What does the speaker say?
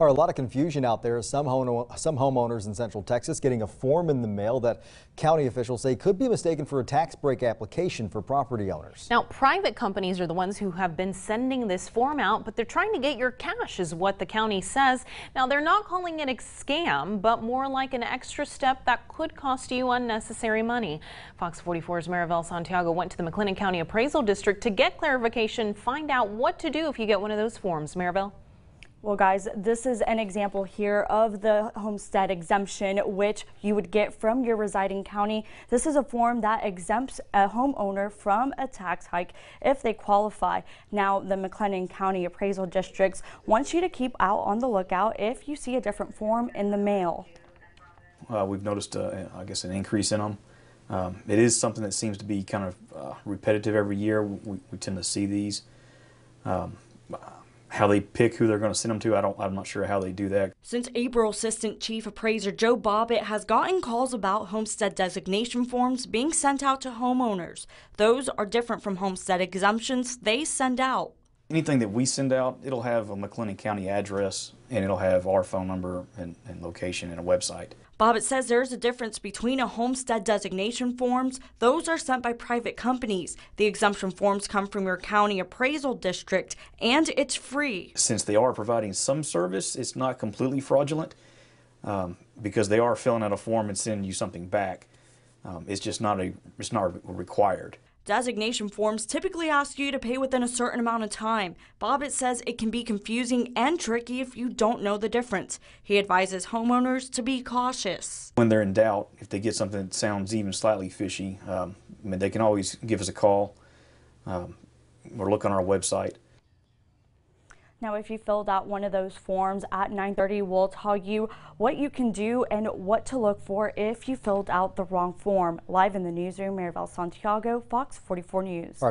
A lot of confusion out there. Some homeowners in Central Texas getting a form in the mail that county officials say could be mistaken for a tax break application for property owners. Now, private companies are the ones who have been sending this form out, but they're trying to get your cash is what the county says. Now, they're not calling it a scam, but more like an extra step that could cost you unnecessary money. Fox 44's Maribel Santiago went to the McLennan County Appraisal District to get clarification, find out what to do if you get one of those forms. Maribel? Well, guys, this is an example here of the Homestead Exemption, which you would get from your residing county. This is a form that exempts a homeowner from a tax hike if they qualify. Now, the McLennan County Appraisal Districts wants you to keep out on the lookout if you see a different form in the mail. We've noticed, I guess, an increase in them. It is something that seems to be kind of repetitive every year. We tend to see these. How they pick who they're going to send them to, I'm not sure how they do that. Since April, Assistant Chief Appraiser Joe Bobbitt has gotten calls about homestead designation forms being sent out to homeowners. Those are different from homestead exemptions they send out. Anything that we send out, it'll have a McLennan County address, and it'll have our phone number and location and a website. Bobbitt says there's a difference between a homestead designation forms. Those are sent by private companies. The exemption forms come from your county appraisal district, and it's free. Since they are providing some service, it's not completely fraudulent because they are filling out a form and sending you something back. It's just not required. Designation forms typically ask you to pay within a certain amount of time. Bobbitt says it can be confusing and tricky if you don't know the difference. He advises homeowners to be cautious. When they're in doubt, if they get something that sounds even slightly fishy, they can always give us a call or look on our website. Now, if you filled out one of those forms at 9:30, we'll tell you what you can do and what to look for if you filled out the wrong form. Live in the newsroom, Maribel Santiago, Fox 44 News.